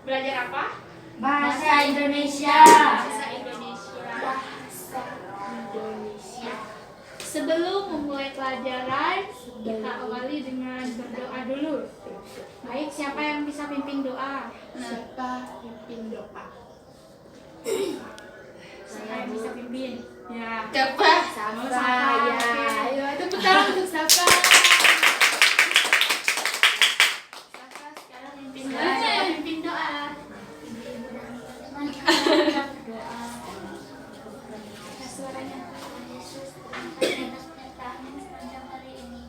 Belajar apa? Bahasa Indonesia. Bahasa Indonesia. Bahasa Indonesia. Sebelum memulai pelajaran, kita awali dengan berdoa dulu. Baik, siapa yang bisa pimpin doa? Siapa pimpin doa? Siapa yang bisa pimpin? Ya. Siapa? Mau Safa. Safa, Ya. oke. Ayo, tepuk tangan untuk Safa. Safa sekarang pimpin doa. Siapa pimpin doa? Suaranya. Yesus, terima kasih atas penyertaanmu sepanjang hari ini.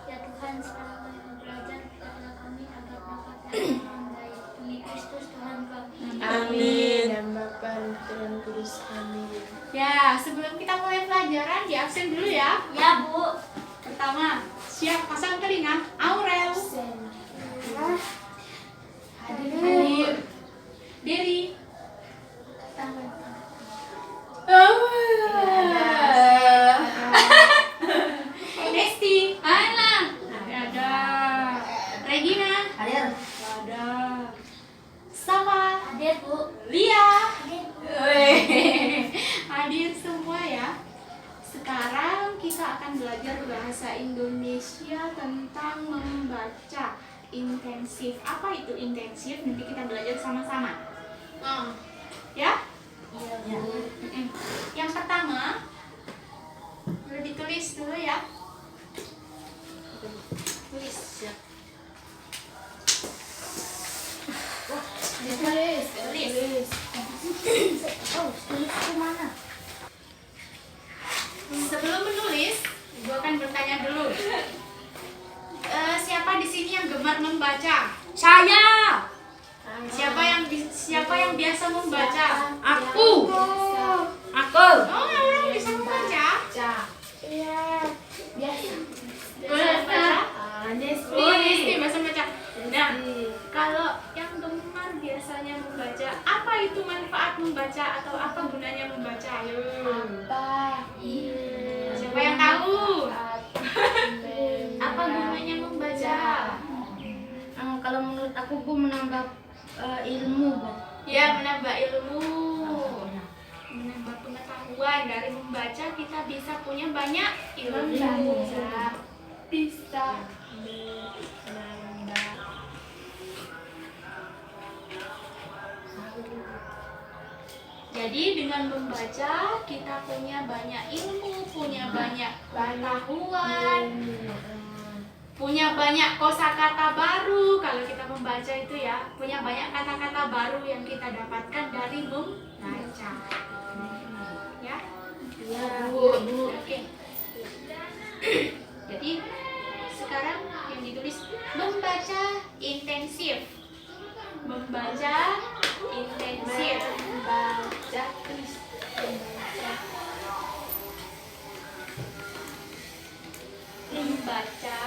Ya Tuhan, sekarang kami belajar, biarlah kami agar dapat belajar dengan baik. Demi Kristus Tuhan kami. Amin. Dan Bapa dan Putra dan Kudus. Amin. Ya, sebelum kita mulai pelajaran, di absen dulu ya. Ya Bu. Pertama, siap pasang telinga. Aurel. Hadir. Diri. Desti. Ada. Regina. Hadir. Ada. Sama. Hadir Bu. Lia. Hadir Bu. Hadir semua ya. Sekarang kita akan belajar bahasa Indonesia tentang membaca intensif. Apa itu intensif? Nanti kita belajar sama-sama. Ya? Iya Bu. Yang pertama, udah ditulis dulu ya. Tulis. Tulis. Oh, tulis ke mana? Sebelum menulis, gue akan bertanya dulu. Siapa di sini yang gemar membaca? Saya. Siapa yang biasa membaca? Aku. Aku. Oh, orang bisa membaca? Iya. Biasa. Boleh baca? Desti. Oh, Desti bisa membaca. Nah, kalau yang gemar biasanya membaca, apa itu manfaat membaca atau apa gunanya membaca? Ayo. Siapa yang tahu? Apa gunanya membaca? Kalau menurut aku, Bu, menambah ilmu, Bu. Ya, menambah ilmu, menambah pengetahuan. Dari membaca kita bisa punya banyak ilmu. Bisa menambah. Jadi dengan membaca kita punya banyak ilmu, punya banyak pengetahuan, punya banyak kosakata baru. Kalau kita membaca itu ya, punya banyak kata-kata baru yang kita dapatkan dari membaca. Ya? Ya, Bu. Oke. Jadi sekarang yang ditulis membaca intensif. Membaca intensif. Membaca tulis. Membaca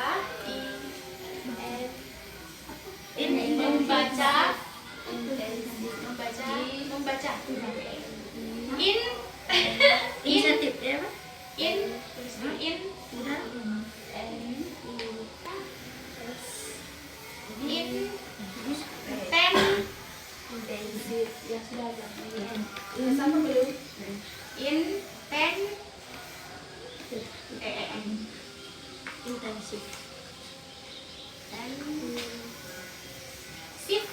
membaca Inisiatif ya, Pak? in ten Intensif. Ya sudah. Ini sama belum? Intensif. sip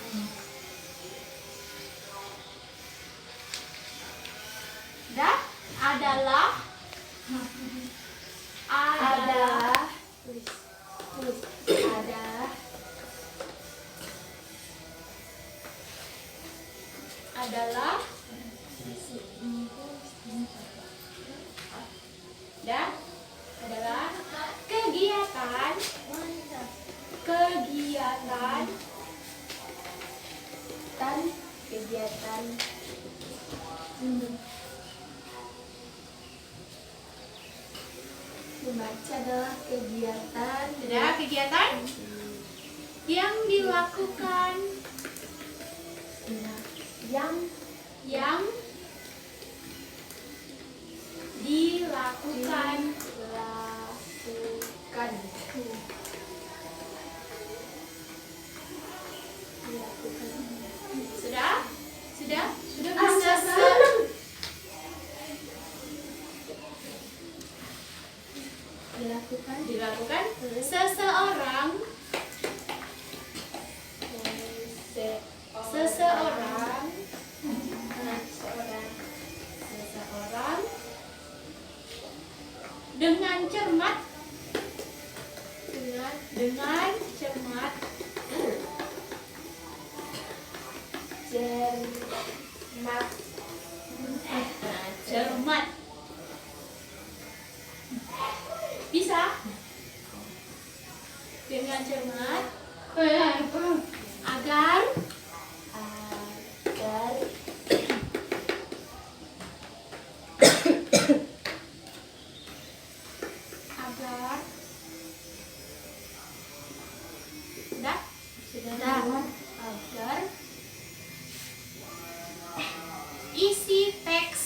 adalah Tulis. adalah kegiatan Membaca adalah kegiatan yang dilakukan yang dilakukan seseorang dengan cermat dengan cermat cermat bisa dengan cermat agar agar sudah agar isi teks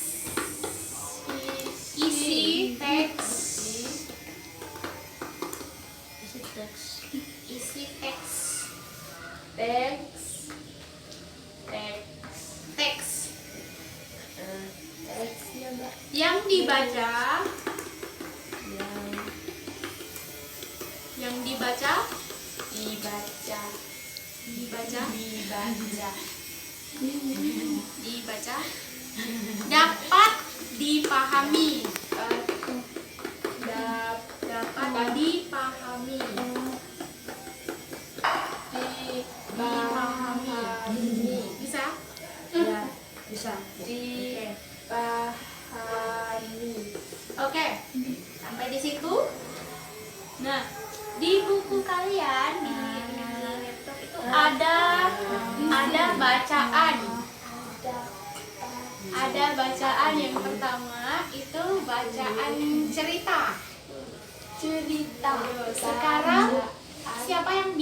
yang dibaca dapat dipahami bisa Ya, bisa. oke sampai di situ. Nah, di buku kalian di laptop itu ada bacaan. Ada bacaan yang pertama itu bacaan cerita. Sekarang siapa yang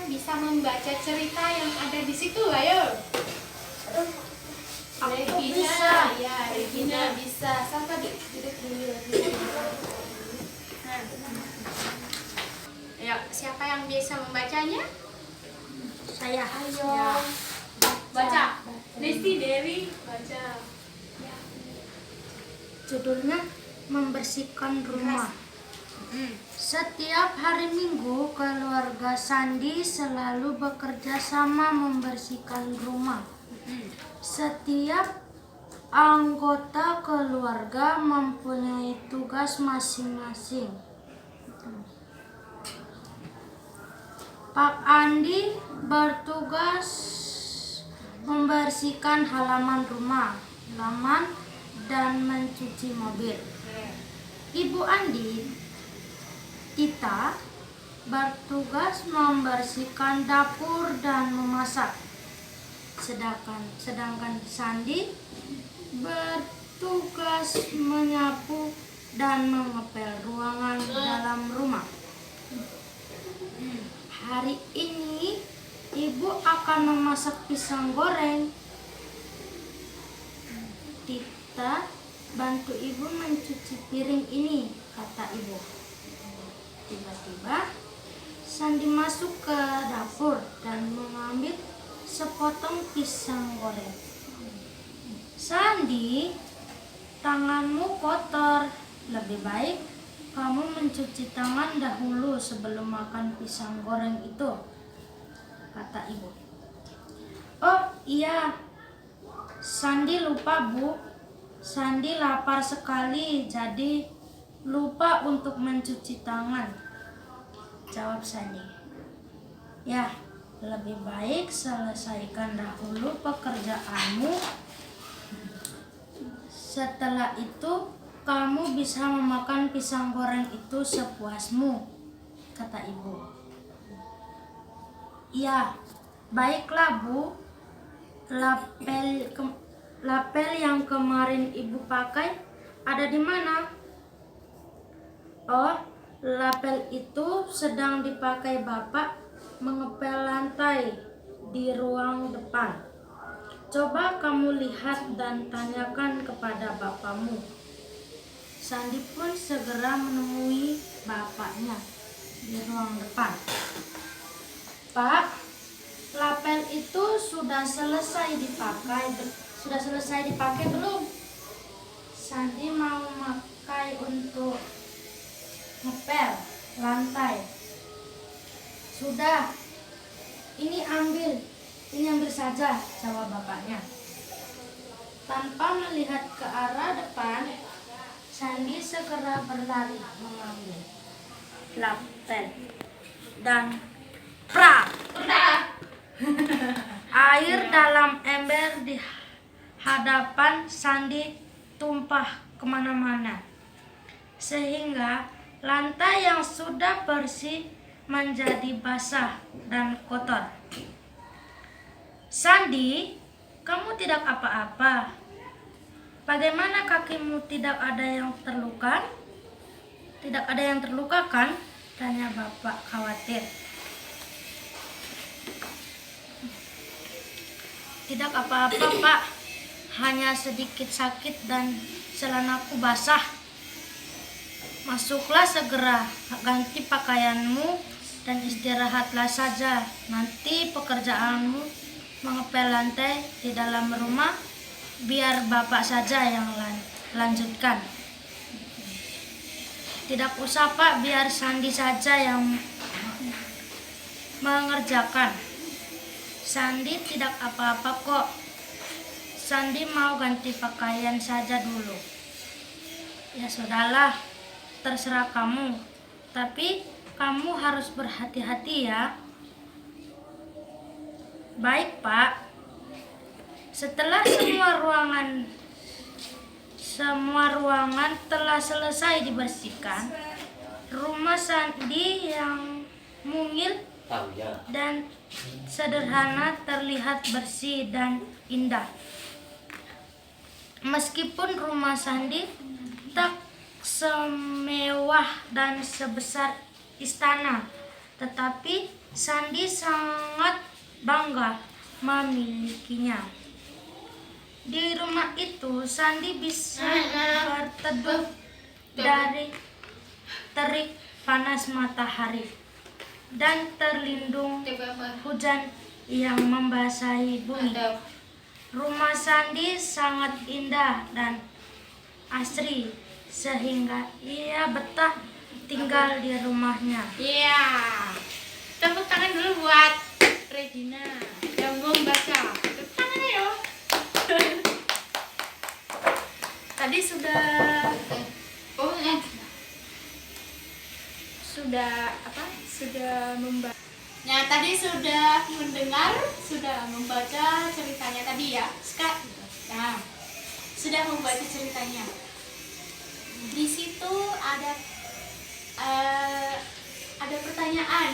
bisa membaca cerita yang ada di situ? Ayo. Aku Regina, bisa. ya Regina bisa. Siapa Ayo, siapa yang bisa membacanya? Saya. Ya. Baca. Lesti Dewi baca. Judulnya membersihkan rumah. Setiap hari Minggu, keluarga Sandi selalu bekerja sama membersihkan rumah. Setiap anggota keluarga mempunyai tugas masing-masing. Pak Andi bertugas membersihkan halaman rumah, dan mencuci mobil. Ibu Andi, Tita, bertugas membersihkan dapur dan memasak. Sedangkan Sandi bertugas menyapu dan mengepel ruangan dalam rumah. Hari ini ibu akan memasak pisang goreng. Tita, bantu ibu mencuci piring ini, kata ibu. Tiba-tiba Sandi masuk ke dapur dan mengambil sepotong pisang goreng. Sandi, tanganmu kotor. Lebih baik kamu mencuci tangan dahulu sebelum makan pisang goreng itu, kata ibu. Oh iya, Sandi lupa Bu. Sandi lapar sekali jadi lupa untuk mencuci tangan, jawab Sandi. Ya, lebih baik selesaikan dahulu pekerjaanmu. Setelah itu kamu bisa memakan pisang goreng itu sepuasmu, kata ibu. Iya, baiklah Bu. Lapel yang kemarin ibu pakai ada di mana? Oh, lapel itu sedang dipakai Bapak mengepel lantai di ruang depan. Coba kamu lihat dan tanyakan kepada bapakmu. Sandi pun segera menemui bapaknya di ruang depan. Pak, lapel itu sudah selesai dipakai belum? Sandi mau memakai untuk ngepel lantai. Sudah, ini ambil. Ini ambil saja, jawab bapaknya. Tanpa melihat ke arah depan, Sandi segera berlari mengambil lapel dan prak. Air dalam ember di hadapan Sandi tumpah kemana-mana, sehingga lantai yang sudah bersih menjadi basah dan kotor. Sandi, kamu tidak apa-apa. Bagaimana kakimu tidak ada yang terluka? Tidak ada yang terluka kan? Tanya bapak khawatir. Tidak apa-apa, Pak. Hanya sedikit sakit dan celanaku basah. Masuklah segera, ganti pakaianmu dan istirahatlah saja. Nanti pekerjaanmu mengepel lantai di dalam rumah, biar bapak saja yang lanjutkan. Tidak usah Pak, biar Sandi saja yang mengerjakan. Sandi tidak apa-apa kok. Sandi mau ganti pakaian saja dulu. Ya sudahlah, terserah kamu. Tapi kamu harus berhati-hati ya. Baik Pak. Setelah semua ruangan telah selesai dibersihkan, rumah Sandi yang mungil dan sederhana terlihat bersih dan indah. Meskipun rumah Sandi tak semewah dan sebesar istana, tetapi Sandi sangat bangga memilikinya. Di rumah itu Sandi bisa berteduh dari terik panas matahari dan terlindung hujan yang membasahi bumi. Rumah Sandi sangat indah dan asri sehingga ia betah tinggal di rumahnya. Iya. Tepuk tangan dulu buat Regina yang membaca. Tepuk tangan ayo. Tadi sudah membaca. Nah, tadi sudah mendengar, sudah membaca ceritanya tadi ya. Nah, sudah membaca ceritanya. Di situ ada pertanyaan.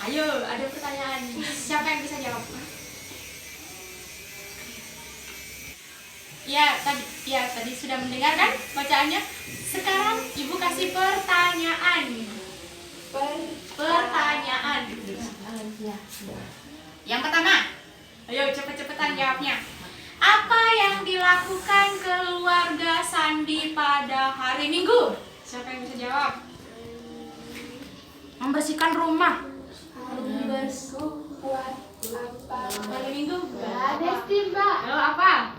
Ayo, ada pertanyaan. Siapa yang bisa jawab? Tadi sudah mendengar kan bacaannya? Sekarang Ibu kasih pertanyaan. Pertanyaan. Yang pertama. Ayo cepet-cepetan jawabnya. Apa yang dilakukan keluarga Sandi pada hari Minggu? Siapa yang bisa jawab? Membersihkan rumah. Hari Minggu? Ada sih, Mbak. Halo, apa?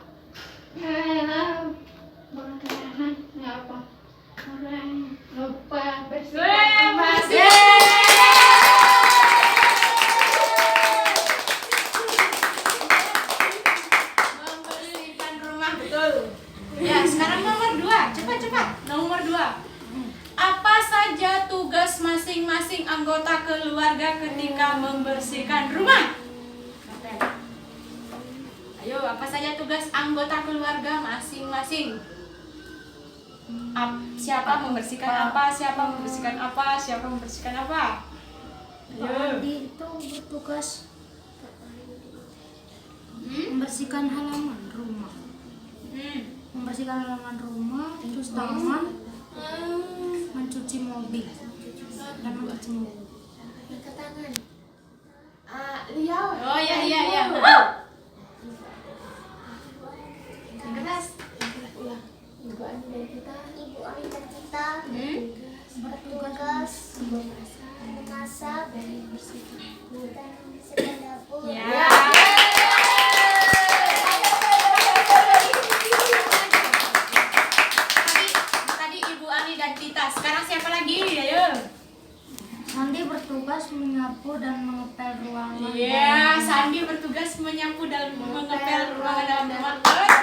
Lupa Membersihkan rumah, betul. Ya, sekarang nomor 2. Cepat. Nomor 2. Apa saja tugas masing-masing anggota keluarga ketika membersihkan rumah? Ayo, apa saja tugas anggota keluarga masing-masing? Siapa membersihkan apa? Siapa membersihkan apa? Siapa membersihkan apa? Pak Andi itu bertugas membersihkan halaman rumah. Membersihkan halaman rumah, terus taman, mencuci mobil dan mencuci mobil. ke tangan. Oh iya. Kertas. Ibu Ani dan kita bertugas memasak dan membersihkan dapur. Ya. Tadi Ibu Ani dan Tita. Sekarang siapa lagi? Ayo. Sandi bertugas menyapu dan mengepel ruangan. Iya, Sandi bertugas mengepel ruangan dalam rumah.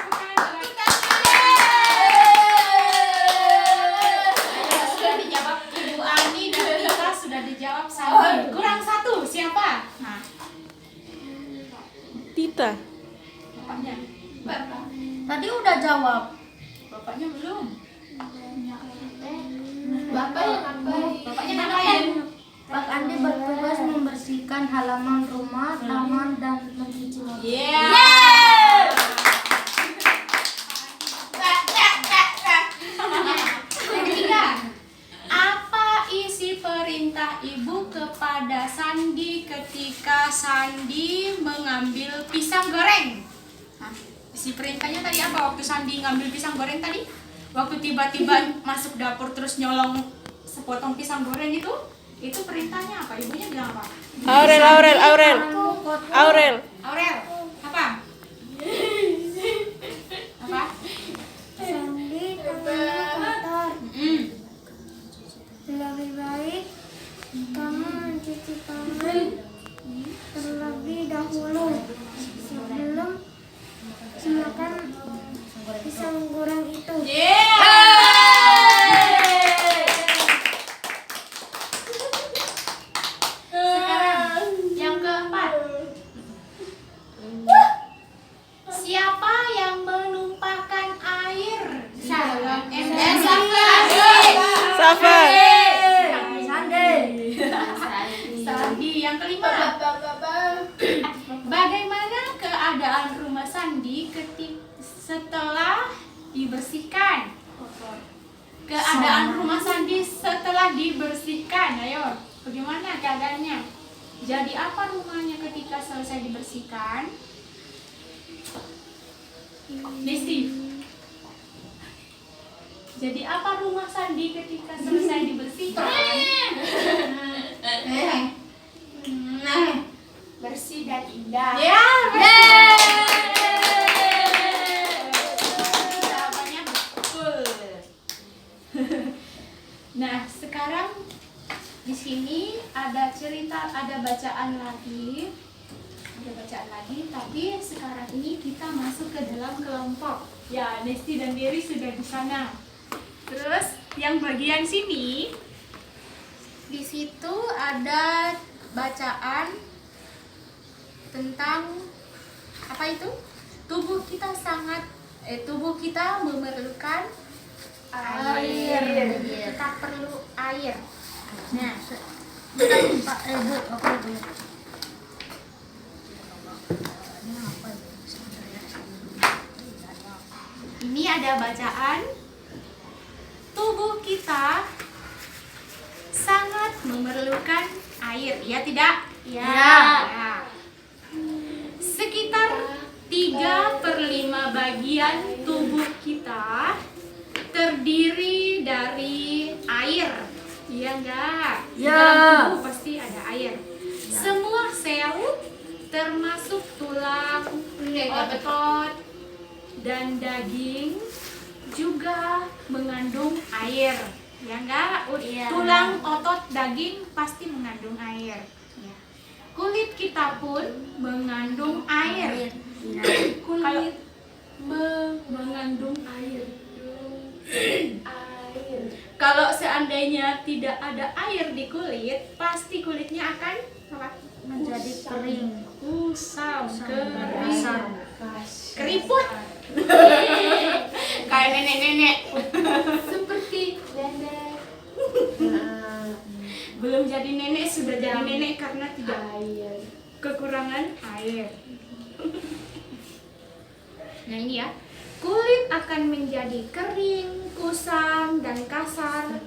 Sudah dijawab Ibu Ani dan Tika, sudah dijawab Sandi. Kurang satu, siapa? Nah, Tita. bapaknya. Bapak. Tadi udah jawab. Bapaknya belum. Bapaknya ngapain? Pak Andi bertugas membersihkan halaman rumah, taman, dan mencuci mobil. Yeah. Yang ketiga, apa isi perintah ibu kepada Sandi ketika Sandi mengambil pisang goreng? Hah? Isi perintahnya tadi apa waktu Sandi ngambil pisang goreng tadi? Waktu tiba-tiba masuk dapur terus nyolong sepotong pisang goreng itu perintahnya apa? Ibunya bilang apa? Aurel. Aurel, apa? Apa? Sandi tangannya kotor. Lebih baik kamu mencuci tangan terlebih dahulu sebelum makan pisang goreng itu. Sekarang yang keempat. Siapa yang menumpahkan air di dalam ember? Safa. Sandi. Yang kelima. Bagaimana keadaan rumah Sandi setelah dibersihkan? Keadaan rumah Sandi setelah dibersihkan, ayo. Bagaimana keadaannya? Jadi apa rumahnya ketika selesai dibersihkan? Nesti. Jadi apa rumah Sandi ketika selesai dibersihkan? Bersih dan indah. Ya, jawabannya betul. Nah, sekarang di sini ada cerita, ada bacaan lagi. Tapi sekarang ini kita masuk ke dalam kelompok. Ya, Nesti dan Dery sudah di sana. Terus yang bagian sini, di situ ada bacaan tentang apa itu? Tubuh kita memerlukan air. Kita perlu air. Nah, Pak Ibu, ini ada bacaan. Tubuh kita sangat memerlukan air, ya tidak? Ya. Sekitar 3/5 bagian tubuh kita terdiri dari air. Iya enggak? Di Ya. dalam tubuh pasti ada air. Semua sel termasuk tulang, otot, dan daging juga mengandung air. Ya enggak? Tulang, otot, daging pasti mengandung air. Ya. Kulit kita pun mengandung air. Kulit mengandung air. Kalau seandainya tidak ada air di kulit, pasti kulitnya akan apa? menjadi kering. Kusam, kering, Kusam. keriput. Kayak nenek-nenek. Seperti nenek. Belum jadi nenek sudah jadi nenek karena tidak kekurangan air. Nah ini ya, kulit akan menjadi kering, kusam, dan kasar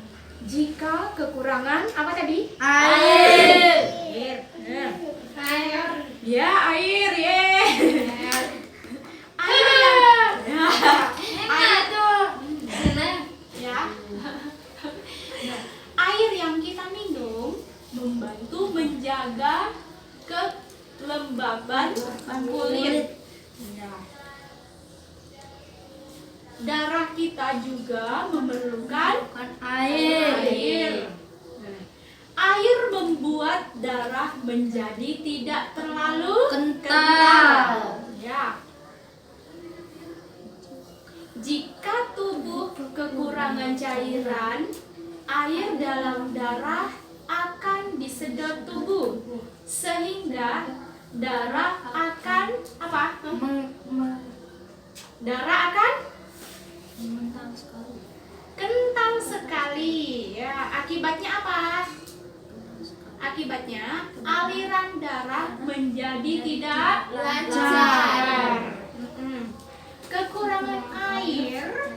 jika kekurangan apa tadi? Air. Air. Ya, air, ye. Air ya. Air yang kita minum membantu menjaga kelembaban kulit. Ya. Darah kita juga memerlukan air. Air membuat darah menjadi tidak terlalu Kental. Ya, darah akan apa? Darah akan kental sekali. Ya, akibatnya apa? Akibatnya aliran darah menjadi tidak lancar. Kekurangan air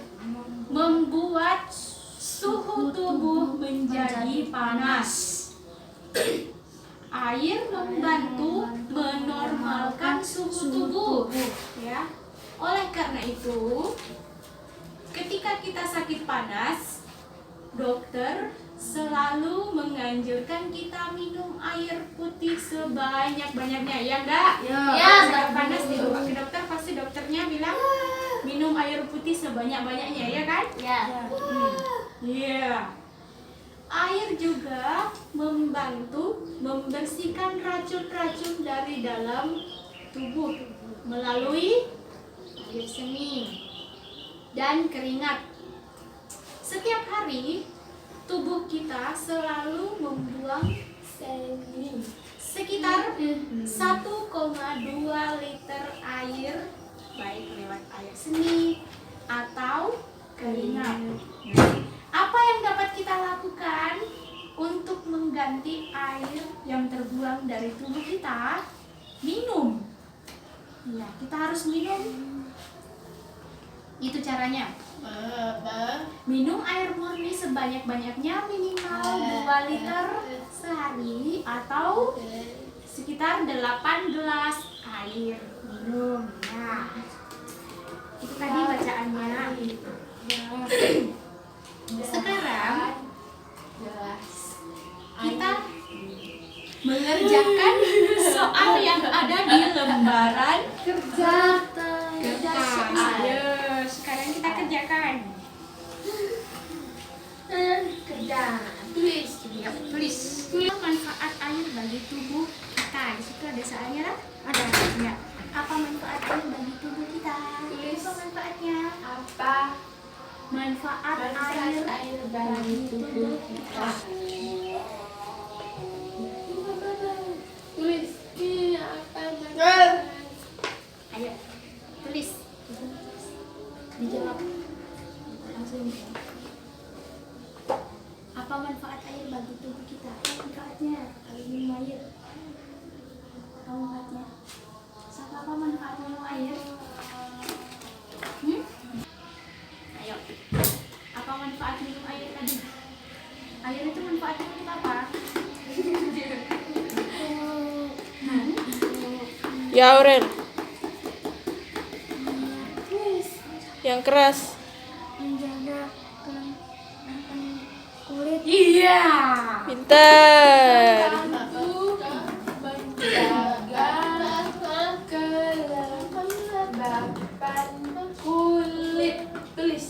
membuat suhu tubuh menjadi panas. Air membantu menormalkan suhu tubuh, ya. Oleh karena itu, ketika kita sakit panas, dokter selalu menganjurkan kita minum air putih sebanyak-banyaknya, ya enggak? Ya. Saat panas dibawa ke dokter, pasti dokternya bilang minum air putih sebanyak-banyaknya, ya kan? Ya. Iya. Air juga membantu membersihkan racun-racun dari dalam tubuh melalui air seni dan keringat. Setiap hari tubuh kita selalu membuang sekitar 1,2 liter air, baik lewat air seni atau keringat. Apa yang dapat kita lakukan untuk mengganti air yang terbuang dari tubuh kita? Minum. Ya, kita harus minum. Itu caranya. Minum air murni sebanyak-banyaknya, minimal 2 liter sehari atau sekitar 8 gelas air minum. Nah, itu tadi bacaannya. Sekarang kita mengerjakan soal yang ada di lembaran kertas. Ayo, sekarang kita kerjakan. Tulis manfaat air bagi tubuh kita. Di situ ada soalnya lah. Ada. Ya. Apa manfaat air bagi tubuh kita? Apa manfaatnya? Manfaat air bagi tubuh kita. Ayo, tulis. Dijawab. Langsung dijawab. Apa manfaat air bagi tubuh kita? Apa manfaatnya? Kalau minum air. Apa manfaatnya? Apa manfaat minum air? Ayo. Apa manfaat minum air tadi? Air itu manfaatnya untuk apa? Ya, Aurel. Yang keras. Menjaga kulit. Iya. Pintar. Kulit. Tulis.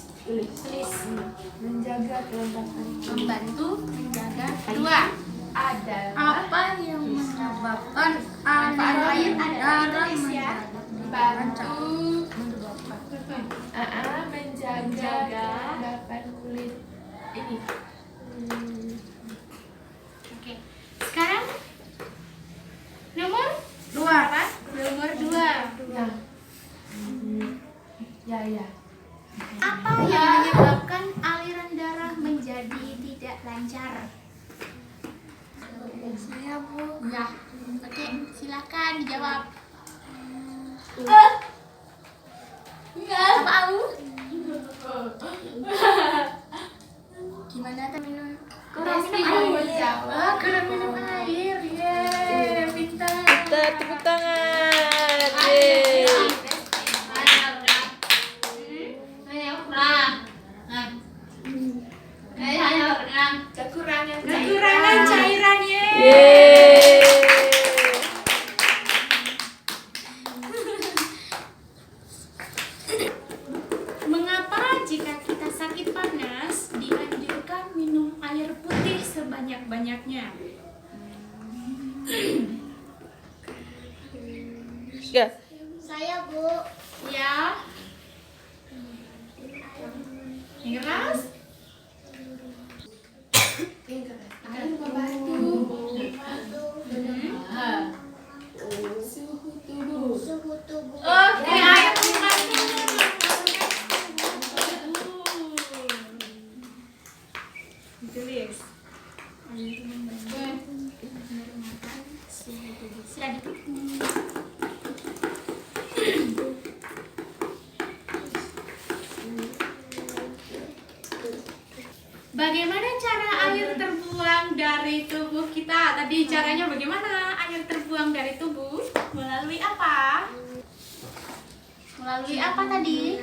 Menjaga kelembapan. Membantu menjaga. Dua. Apa yang menyebabkan Manfaat air ada. darah Tulis ya. menjaga kelembapan kulit ini. Oke. Sekarang nomor Dua. apa? Nomor 2. Ya. Apa yang menyebabkan aliran darah menjadi tidak lancar? Saya Bu. Ya. Oke, silakan dijawab. Enggak tahu. Gimana tuh minum? Kurang minum air. Kurang minum air. Yeay, pintar. Pintar, tepuk tangan. Yeay. Kekurangan cairannya. Yeay. Mengapa jika kita sakit panas dianjurkan minum air putih sebanyak-banyaknya? Ya. Saya Bu. Ya. Yang keras? Bagaimana cara air terbuang dari tubuh kita? Tadi caranya bagaimana air terbuang dari tubuh? Melalui apa? Melalui apa tadi?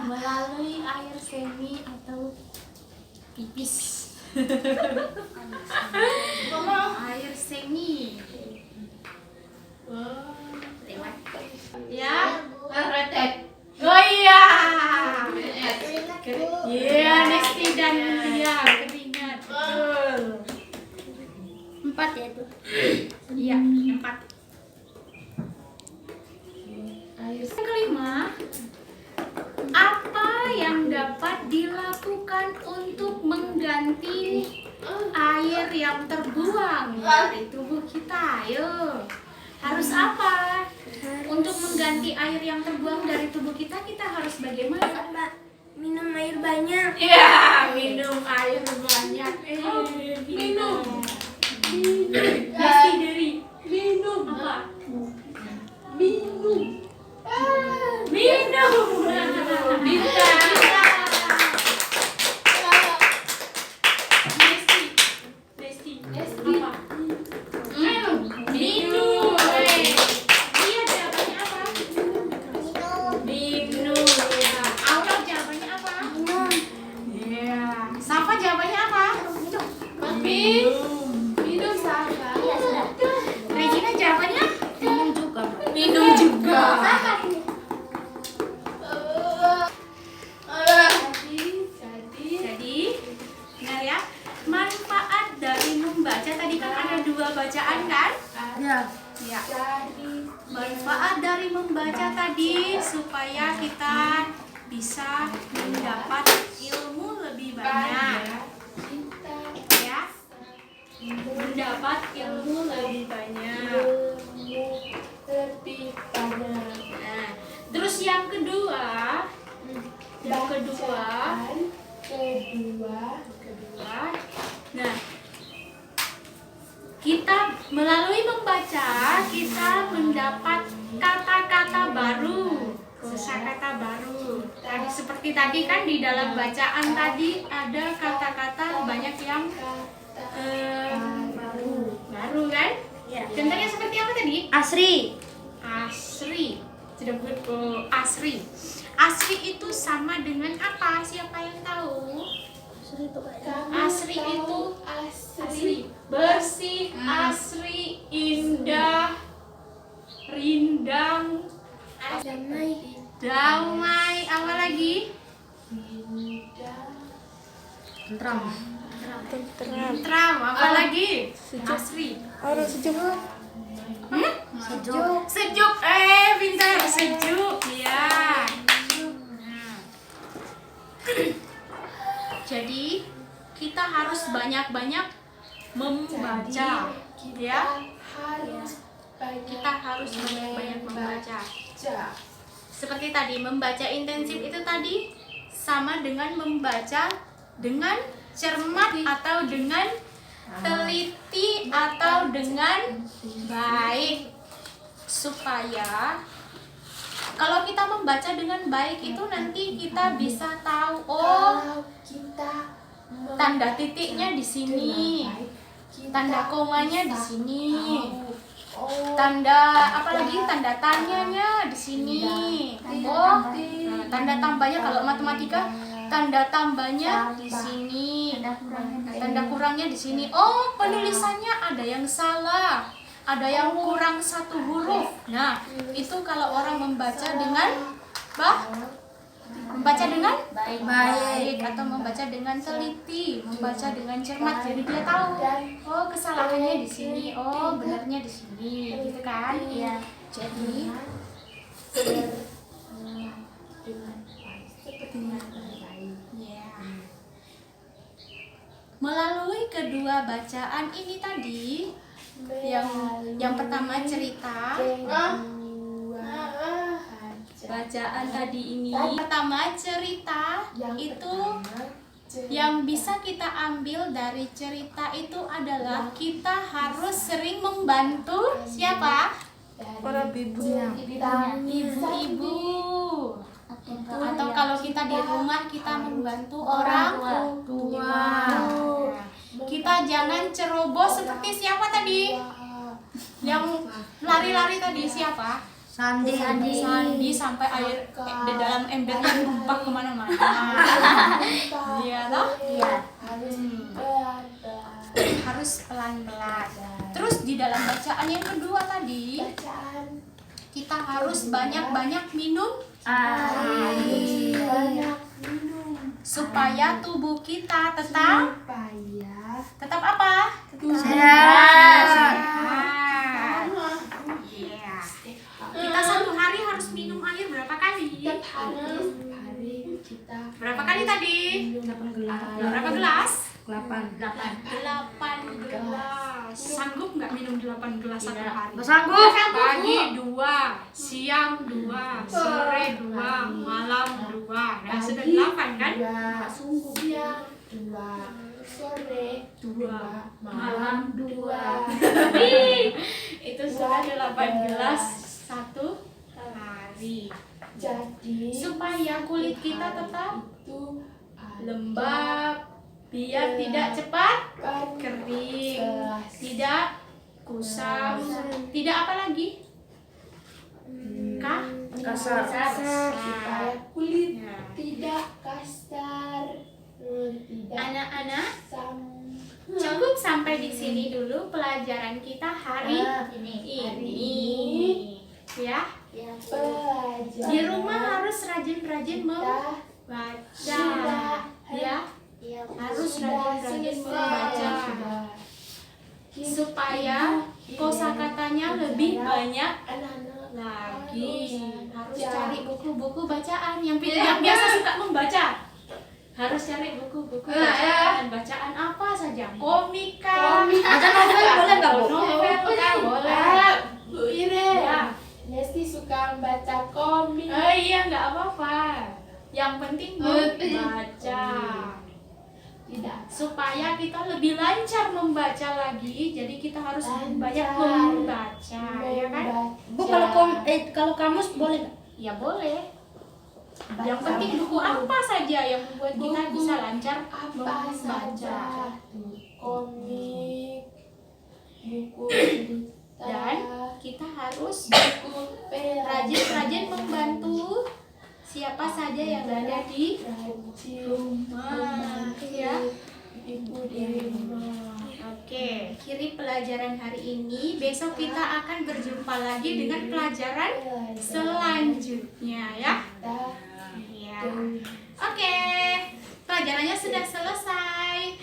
Melalui air semi atau pipis. Air semi. Lewat. Ya. Oh iya. Iya, Nesti dan Lia keringat. Betul. 4 ya itu. Iya, 4. Yang kelima, apa yang dapat dilakukan untuk mengganti air yang terbuang dari tubuh kita? Ayo, harus apa? Untuk mengganti air yang terbuang dari tubuh kita, kita harus bagaimana? Minum air banyak. Ya, minum air banyak. Minum. Pasti dari minum apa? Minum. Bisa. Desti. Apa? Minum. Dia jawabannya apa? Minum. Ya. Aura jawabannya apa? Ya. Safa jawabannya apa? Minum Safa. Regina jawabannya? Minum juga. Jadi, benar ya. Manfaat dari membaca tadi kan ada 2 bacaan kan? Ya. Ya. Manfaat dari membaca tadi supaya kita bisa mendapat ilmu lebih banyak. Ya. Mendapat ilmu lebih banyak. Nah, terus yang kedua, nah, kita melalui membaca kita mendapat kata-kata baru, kosakata baru. Tadi seperti tadi kan di dalam bacaan tadi ada kata-kata banyak yang baru kan? Ya. Contohnya seperti apa tadi? Asri. Asri. Sudah asri. Asri itu sama dengan apa? Siapa yang tahu? Asri itu asri. Bersih, asri, indah, rindang, damai, apa lagi? Tentram. Tentram, apa lagi? Asri. Orang sejuk. Sejuk. Sejuk, pintar, sejuk, ya. Jadi kita harus banyak-banyak membaca, ya. Kita harus banyak-banyak membaca. Seperti tadi membaca intensif itu tadi sama dengan membaca dengan cermat atau dengan teliti atau dengan baik, supaya kalau kita membaca dengan baik itu nanti kita bisa tahu, oh tanda titiknya di sini, tanda komanya di sini, tanda apalagi tanda tanyanya di sini, oh nah, tanda tambahnya kalau matematika tanda tambahnya di sini, tanda kurangnya di sini. Oh, penulisannya ada yang salah, ada yang kurang 1 huruf. Nah, itu kalau orang membaca dengan membaca dengan baik atau membaca dengan teliti, membaca dengan cermat. Jadi dia tahu, oh kesalahannya di sini, oh benarnya di sini, gitu kan? Iya. Jadi melalui kedua bacaan ini tadi, yang pertama cerita, bacaan tadi ini. Pertama, cerita itu yang bisa kita ambil dari cerita itu adalah kita harus sering membantu siapa? Para ibunya. Ibu-ibu. Atau kalau kita di rumah kita membantu orang tua. Kita jangan ceroboh seperti siapa tadi? Yang lari-lari tadi siapa? Sandi. Sandi sampai air di dalam embernya numpah kemana-mana. Iya toh? Harus pelan-pelan. Terus di dalam bacaan yang kedua tadi, kita harus banyak-banyak minum air supaya tubuh kita tetap apa? Sehat. Iya. Kita satu hari harus minum air berapa kali? Berapa kali tadi? 8 gelas. Berapa gelas? 8. 8 gelas. Sanggup nggak minum 8 gelas satu hari? Nggak sanggup. Pagi 2, siang 2, sore 2, malam 2. Nah, sudah 8 kan? Siang 2, sore 2, malam 2. Itu sudah 8 gelas satu hari. Jadi Supaya kulit kita tetap itu lembab, biar tidak cepat kering, tidak kusam, tidak apa lagi? Kasar. supaya kulit Ya. tidak kasar, tidak Anak-anak, asam. cukup sampai di sini dulu pelajaran kita hari ini. Ya, Pelajaran di rumah harus rajin-rajin kita membaca. Ya, harus rajin-rajin membaca supaya kosakatanya lebih banyak anak-anak lagi. Harus cari buku-buku bacaan yang biasa suka membaca. Harus cari buku-buku bacaan apa saja. Komik kah? Baca novel boleh nggak, Bu? Novel kah? Boleh. Bu Ire, Ya. Nesti suka membaca komik. Iya, nggak apa-apa. Yang penting membaca. Tidak Supaya kita lebih lancar membaca lagi, jadi kita harus banyak Lancar. membaca, ya kan? Bu, kalau kamus boleh nggak? Ya boleh. Yang penting buku apa saja yang membuat kita Buku bisa lancar apa membaca. saja tuh, komik, buku cerita, Dan kita harus buku rajin-rajin membantu siapa saja yang ada di rajin rumah, ya. ibu di rumah. Oke, akhiri pelajaran hari ini. Besok kita akan berjumpa lagi dengan pelajaran selanjutnya, ya. Iya. Oke, pelajarannya sudah selesai.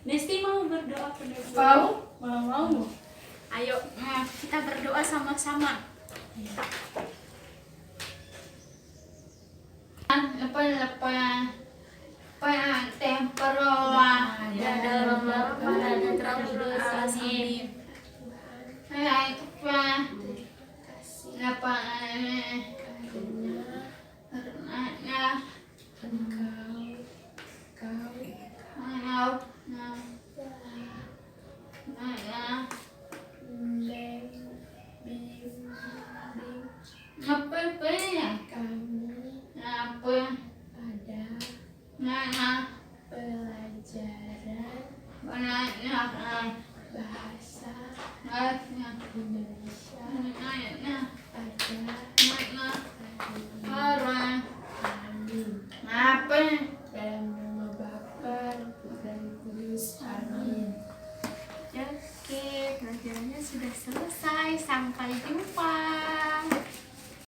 Nesti mau berdoa penutup? Mau. Ayo, kita berdoa sama-sama. Ya dalam nama dosa amin. Pelajaran bahasa Indonesia amin. Dalam nama Bapa dan Kudus, amin. Oke, pelajarannya sudah selesai. Sampai jumpa.